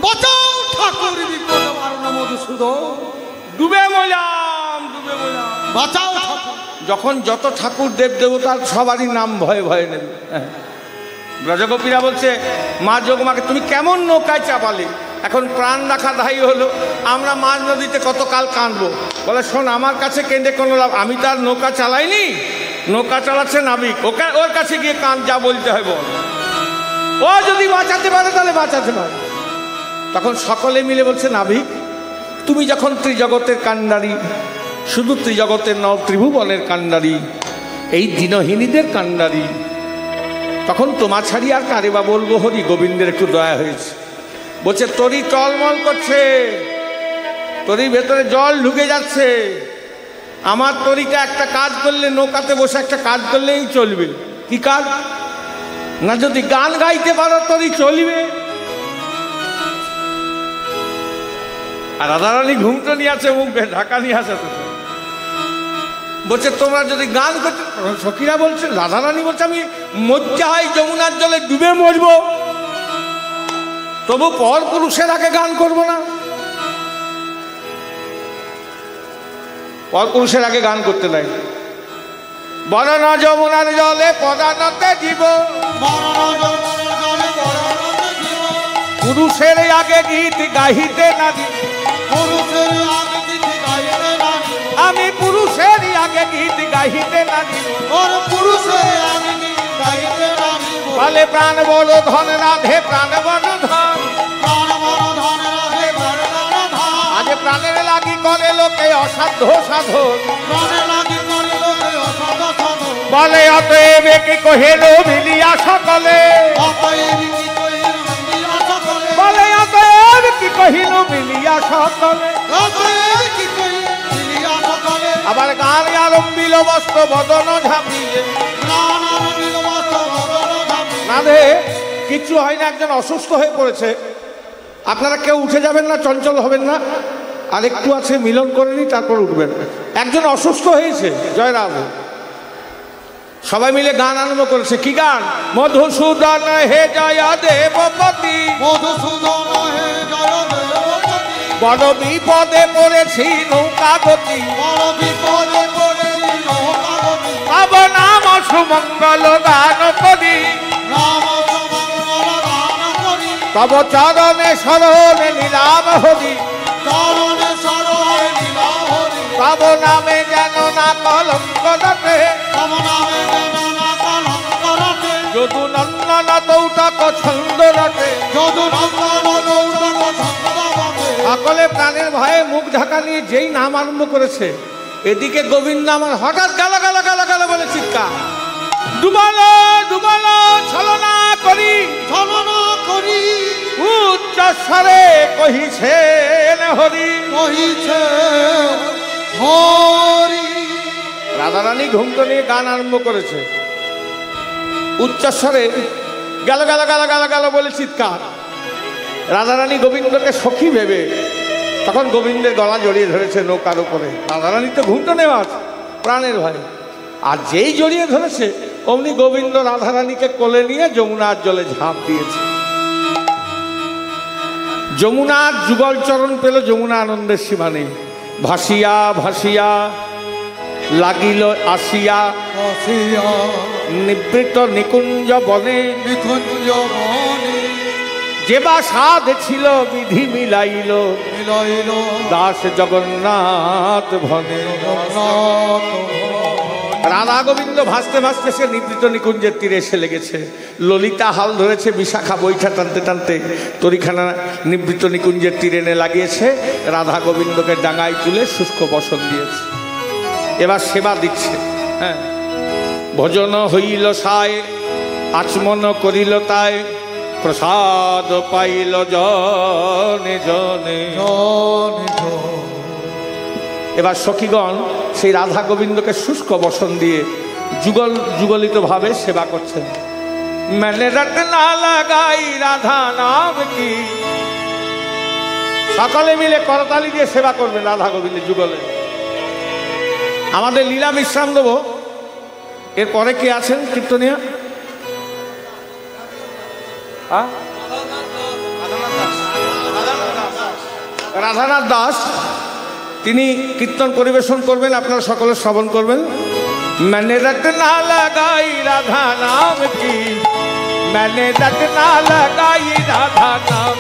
বাঁচাও ঠাকুর বিপদ মারণ মধুসূদন। ডুবে মরলাম, ডুবে মরলাম। বাঁচাও ঠাকুর। যখন যত ঠাকুর দেব দেবতার সবারই নাম ভয়ে ভয়ে নেবে। ব্রজগোপীরা বলছে, মা যোগমাকে তুমি কেমন নৌকায় চাপালে? এখন প্রাণ রাখা দায়ী হলো। আমরা মাঝ নদীতে কত কাল কাঁদবো। বলে শোন, আমার কাছে কেঁদে কোনো লাভ, আমি তার নৌকা চালাইনি, নৌকা চালাচ্ছে নাবিক, ওর কাছে গিয়ে কাঁদ, যা বলতে হয় বল। ও যদি বাঁচাতে পারে তাহলে বাঁচাতে পারে। তখন সকলে মিলে বলছে, নাবিক তুমি যখন ত্রিজগতের কাণ্ডারি, শুধু ত্রিজগতের নও, ত্রিভুবনের কাণ্ডারি, এই দিনহীনীদের কাণ্ডারি, তখন তোমার ছাড়ি আর কারে বা বলবো হরি। গোবিন্দের একটু দয়া হয়েছে, বলছে তরি টলমল করছে, তরির ভেতরে জল ঢুকে যাচ্ছে। আমার তরিটা একটা কাজ করলে, নৌকাতে বসে একটা কাজ করলেই চলবে। কি কাজ? না যদি গান গাইতে পারো তরি চলবে। আর রাধারানী ঘুমটো নিয়ে আছে, মুখে ঢাকা নিয়ে আছে। বলছে তোমরা যদি গান করতে, সখীরা বলছে, রাধারানী বলছে আমি মজ্জা হয় যমুনার জলে ডুবে মরবো, তবু পর পুরুষের আগে গান করব না। পর পুরুষের আগে গান করতে নাই। বরণ যমুনার জলে পদানতে জীব, পুরুষের আগে গীত গাহিতে না দিব। আমি পুরুষের আগে গীত গাহিতে না দিব। বলে প্রাণ বড় ধন রাধে, প্রাণ বড় ধন, আজ প্রাণের লাগি করে লোকে অসাধ্য সাধন। বলে অতএব কি কহিল মিলিয়া সকলে, বলে অতএব কি কহিল মিলিয়া সকলে। আবার গান আরম্ভিল বস্ত্র বদন ঝাঁপিয়ে। রাধে কিচ্ছু হয় না, একজন অসুস্থ হয়ে পড়েছে, আপনারা কেউ উঠে যাবেন না, চঞ্চল হবেন না, আর একটু আছে মিলন করে নি, তারপর উঠবেন। একজন অসুস্থ হয়েছে, জয় রাধে। সবাই মিলে গান আরম্ভ করেছে। কি গান? মধুসূদন হে জয় দেবপতি, মধুসূদন হে জয় দেবপতি, বড় বিপদে পড়েছি নৌকাগতি, বড় বিপদে পড়েছি নৌকাগতি। তব নাম সুমঙ্গল গান করি, নাম সুমঙ্গল গান করি। তব চরণে শরণে নীলাভ হরি, চরণে শরণে নীলাভ হরি। তব নামে যেন না কলঙ্ক রটে, তব নামে যেন না কলঙ্ক রটে। যদু নন্দন তৌটক ছন্দ রটে, যদু নন্দন তৌটক ছন্দ রটে। সকলে প্রাণের ভয়ে মুখ ঢাকা নিয়ে যেই নাম আরম্ভ করেছে, এদিকে গোবিন্দ আমার হঠাৎ গালা গালা গালা গালা বলে চিৎকার। ডুবালো ডুবালো ছলনা করি, ছলনা করি, উচ্চ স্বরে কহিছেন হরি, কহিছে হরি। রাধারানী ঘুমটো নিয়ে গান আরম্ভ করেছে, উচ্চস্বরে গেল গেল গেল গেল গেল বলে চিৎকার। রাধারানী গোবিন্দকে সখী ভেবে তখন গোবিন্দের গলা জড়িয়ে ধরেছে নৌকার উপরে। রাধারানী তো ঘুমটো নেওয়া আছে, প্রাণের ভয়। আর যেই জড়িয়ে ধরেছে অমনি গোবিন্দ রাধারানীকে কোলে নিয়ে যমুনার জলে ঝাঁপ দিয়েছে। যমুনার যুগল চরণ পেল, যমুনা আনন্দের সীমা নেই। ভাসিয়া ভাসিয়া লাগিল আসিয়া, নিবৃত নিকুঞ্জ বনে, নিকুঞ্জ বনে, যেবা সাধ ছিল বিধি মিলাইল, মিলাইল দাস জগন্নাথ ভনে। রাধা গোবিন্দ ভাসতে ভাসতে সে নিবৃত নিকুঞ্জের তীরে এসে লেগেছে। ললিতা হাল ধরেছে, বিশাখা বৈঠা টানতে টানতে তরিখানা নিবৃত নিকুঞ্জের তীরে এনে লাগিয়েছে। রাধা গোবিন্দকে ডাঙায় তুলে শুষ্ক বসন দিয়েছে, এবার সেবা দিচ্ছে। হ্যাঁ, ভোজন হইল সায়, আচমন করিল তাই, প্রসাদ পাইল জনে জনে। এবার সখীগণ সেই রাধা গোবিন্দকে শুষ্ক বসন দিয়ে যুগল যুগলিত ভাবে সেবা করছেন। मैंने रट ना लगाई রাধা নাম কি, সকলে মিলে করতালি দিয়ে সেবা করবেন রাধা গোবিন্দের যুগলে। আমাদের লীলা বিশ্রাম দেবো, এরপরে কে আছেন কীর্তনিয়া? রাধানাথ দাস তিনি কীর্তন পরিবেশন করবেন, আপনারা সকলে শ্রবণ করবেন। मैंने रटना लगाई राधा नाम की, मैंने रटना लगाई राधा नाम,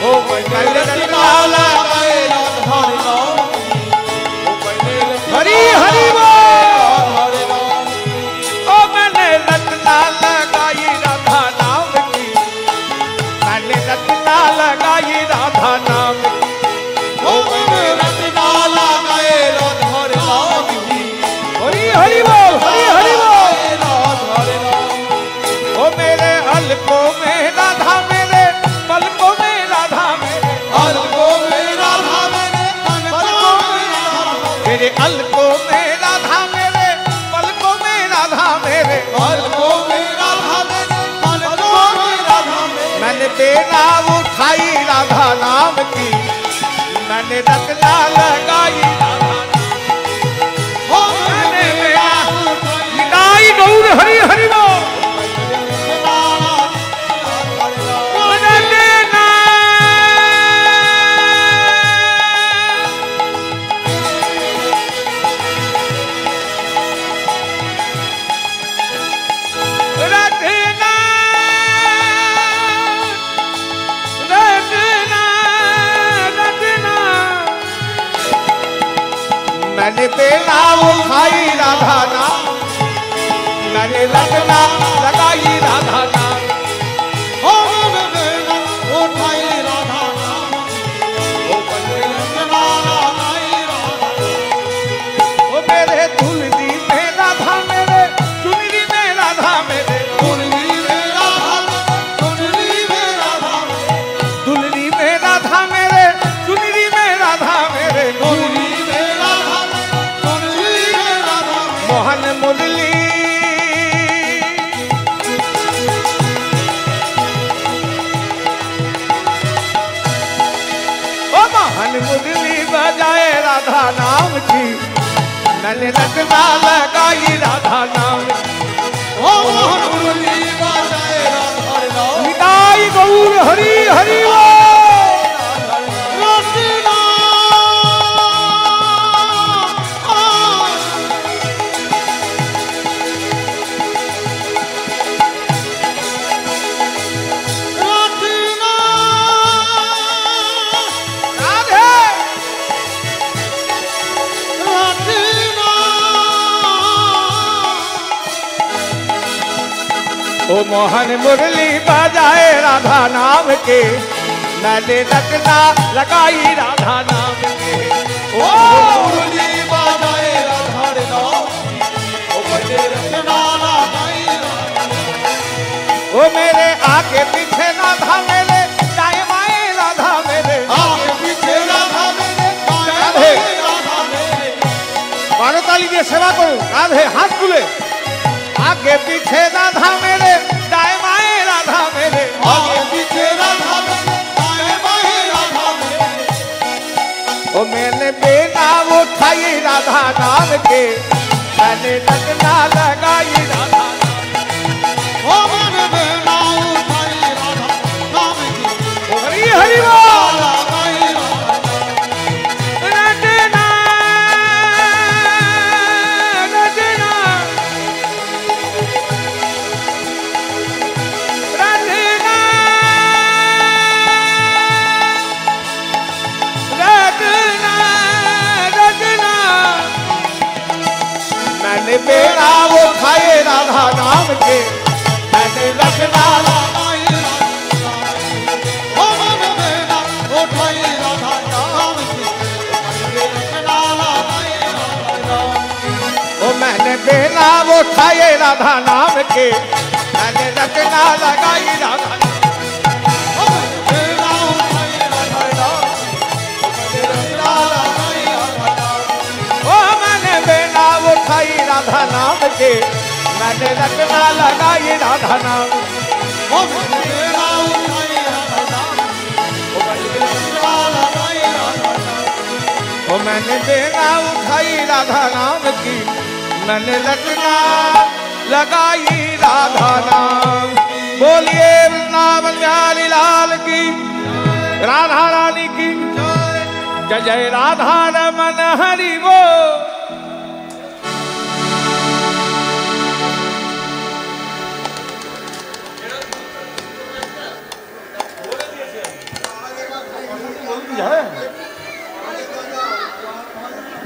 ओ मैंने रटना लगाई राधा नाम, हरि हरि बोल, ओ मैंने रटना लगाई राधा नाम की, मैंने रटना लगाई राधा नाम, ओ मैंने रटना लगाई राधा नाम की, हरि हरि बोल, हरि हरि बोल, ओ मेरे अलकों में राधा, मेरे पलकों में राधा, मेरे अलकों में राधा, मेरे पलकों में राधा, मेरे अलकों में राधा, मेरे पलकों में राधा, मेरे अलकों में राधा, मेरे पलकों में राधा, मैंने बेना उठाई राधा नाम की, मैंने रटना लगाई राधा नाम, ओ मैंने बेना निताई गौर हरि हरि बोल, मैंने बेना उठाई राधा नाम, मैंने रटना लगाई राधा नाम, ओ मैंने बेना उठाई राधा नाम, ओ मैंने रटना लगाई राधा नाम, ओ मेरे दुलरी में राधा, मेरे चुनरी में राधा, मेरे दुलरी में राधा, चुनरी में राधा, दुलरी में राधा, मेरे चुनरी में राधा, मेरे दुलरी मोहन मुरली, ओ मोहन मुरली बजाए राधा नाम की, मैंने रटना लगाई राधा नाम, ओ मोहन मुरली बजाए राधा नाम, निताई गौर हरि हरि बोल, ओ मोहन मुरली बजाए राधा नाम के, मैंने रटना लगाई राधा नाम के, ओ मुरली बजाए राधा नाम, ओ मैंने रटना लगाई राधा नाम, ओ मेरे आगे पीछे राधा, मेरे दाएं बाएं राधा, मेरे आगे पीछे राधा, मेरे दाएं बाएं राधा, मेरे बारो ताली दिए सेवा करो, राधे हाथ खुले, आगे पीछे राधा, मेरे दाएं बाएं राधा, मेरे आगे पीछे राधा, मेरे दाएं बाएं राधा, मेरे ओ मैंने बेना उठाई राधा नाम के, मैंने रटना लगाई राधा नाम, ओ मैंने बेना उठाई राधा नाम की, हरि हरि बोल, मैंने बेना उठाए राधा नाम के, मैंने रटना लगाई राधा नाम, ओ मैंने बेना उठाई राधा नाम के, मैंने रटना लगाई राधा नाम, ओ मैंने बेना उठाए राधा नाम के, मैंने रटना लगाई राधा नाम, ओ मैंने बेना उठाई राधा नाम, मैंने रटना लगाई राधा नाम, ओ मैंने बेना उठाई राधा नाम के, मैंने रटना लगाई राधा नाम, ओ मैंने बेना उठाई राधा नाम, ओ मैंने रटना लगाई राधा नाम, ओ मैंने बेना उठाई राधा नाम की, मैंने रटना लगाई राधा नाम। बोलिए वृंदावन बिहारी लाल की, राधा रानी की। जय जय राधा रमन हरि बोल।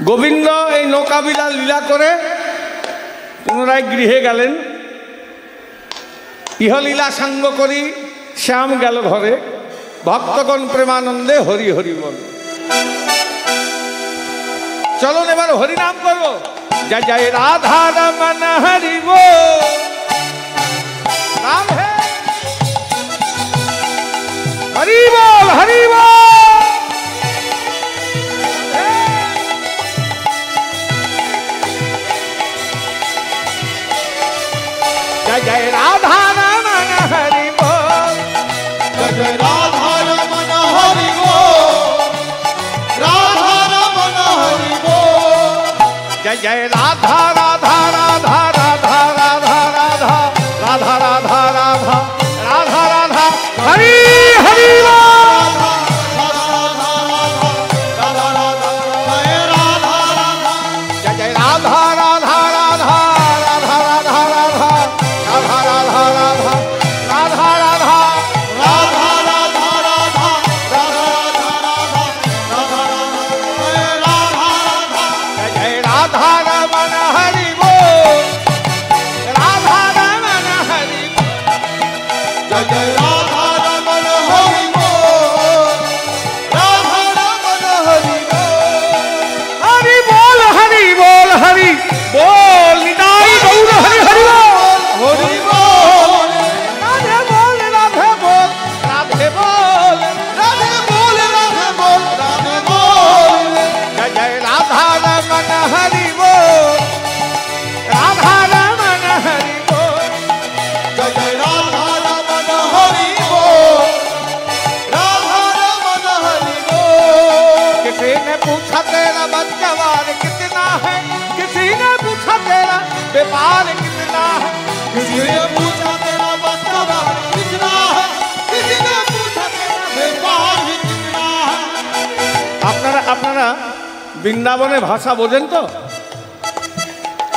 গোবিন্দ এই নৌকাবিলা লীলা করে পুনরায় গৃহে গেলেন। ইহলীলা সাঙ্গ করি শ্যাম গেল ঘরে, ভক্তগণ প্রেমানন্দে হরি হরি বল। চলুন এবার হরিনাম করবো। জয় জয় রাধা রমন হরি बोल। রাম হে হরি बोल हरि बोल। जय जय राधा रमन हरि बोल। जय जय राधा रमन हरि बोल। राधा रमन हरि बोल। जय जय राधा राधा राधा राधा राधा राधा राधा राधा राधा राधा राधा हरि हरि बोल। जय जय राधा राधा राधा राधा राधा राधा राधा राधा राधा राधा राधा जय जय राधा रमन हरि बोल। राधा रमन हरि बोल। जय जय राधा रमन हरि बोल। राधा रमन हरि बोल। हरि बोल हरि बोल हरि बोल। निताई गौर हरि हरि बोल। हरि बोल। राधे बोल राधे बोल राधे बोल। राधे बोल राधे बोल राधे बोल। जय जय राधा रमन हरि बोल। राधा रमन हरि बोल। जय जय राधा रमन हरि बोल। राधा रमन हरि बोल। किसी ने पूछा तेरा बच्चावार कितना है, किसी ने पूछा तेरा व्यापार कितना है। किसी ने पूछा तेरा बच्चा कितना है, किसी ने पूछा तेरा व्यापार भी कितना है। আপনারা আপনারা বৃন্দাবনের ভাষা বোঝেন তো?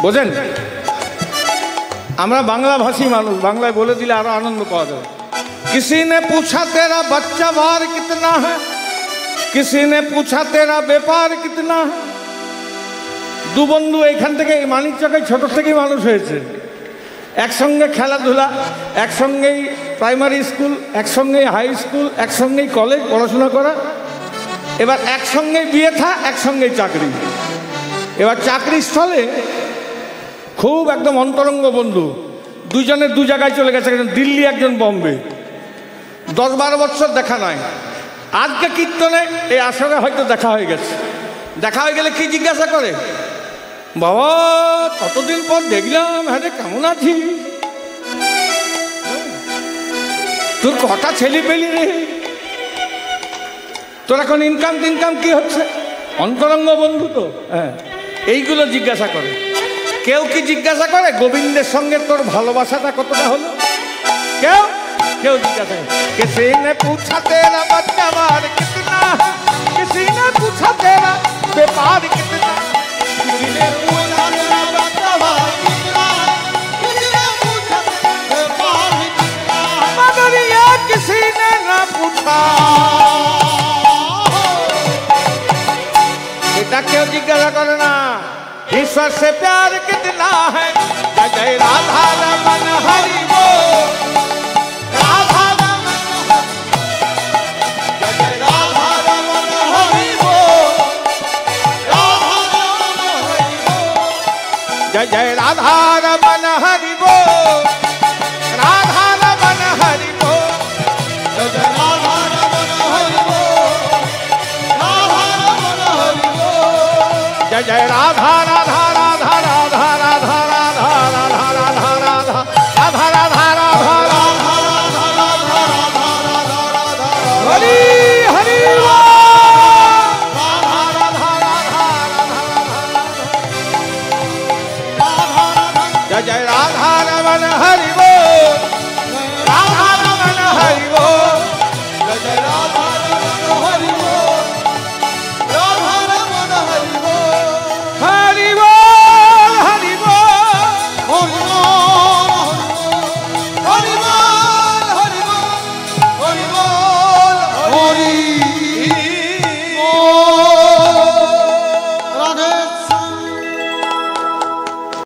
বোঝেন? আমরা বাংলা ভাষী মানুষ, বাংলায় বলে দিলে আরো আনন্দ পাওয়া যাবে। किसी ने पूछा तेरा बच्चा भार कितना है, किसी ने पूछा तेरा व्यापार कितना है। দু বন্ধু এখান থেকে মানিকচকে ছোট থেকেই মানুষ হয়েছে, একসঙ্গে খেলাধুলা, একসঙ্গেই প্রাইমারি স্কুল, একসঙ্গেই হাই স্কুল, একসঙ্গেই কলেজ পড়াশোনা করা, এবার একসঙ্গেই বিয়ে থা, একসঙ্গেই চাকরি। এবার চাকরির স্থলে খুব একদম অন্তরঙ্গ বন্ধু, দুজনের দু জায়গায় চলে গেছে, একজন দিল্লি একজন বম্বে, 10-12 বছর দেখা নয়। আজকে কীর্তনে এই আসরে হয়তো দেখা হয়ে গেছে। দেখা হয়ে গেলে কি জিজ্ঞাসা করে, বাবা কতদিন পর দেখলাম, হ্যাঁ রে কেমন আছিস, তোর কটা ছেলে পেলি রে, তোর এখন ইনকাম টিনকাম কি হচ্ছে। অন্তরঙ্গ বন্ধু তো, হ্যাঁ এইগুলো জিজ্ঞাসা করে। কেউ কি জিজ্ঞাসা করে গোবিন্দের সঙ্গে তোর ভালোবাসাটা কতটা হলো? কেউ কেউ জিজ্ঞাসা করে। किसी ने पूछा तेरा बच्चा बार कितना है, किसी ने पूछा तेरा व्यापार कितना, किसी ने पूछा तेरा बच्चा कितना है, किसी ने पूछा तेरा व्यापार भी कितना है। मगर ये किसी ने ना पूछा। এটা কেউ জিজ্ঞাসা করে না ईश्वर से प्यार कितना है। जय जय राधा रमन हरि बोल। राधा रमन, जय जय राधा रमन हरि बोल। राधा रमन हरि बोल। जय जय राधा रमन हरि बोल। राधा रमन हरि बोल। जय जय राधा रमन हरि बोल। राधा रमन हरि बोल। जय जय राधा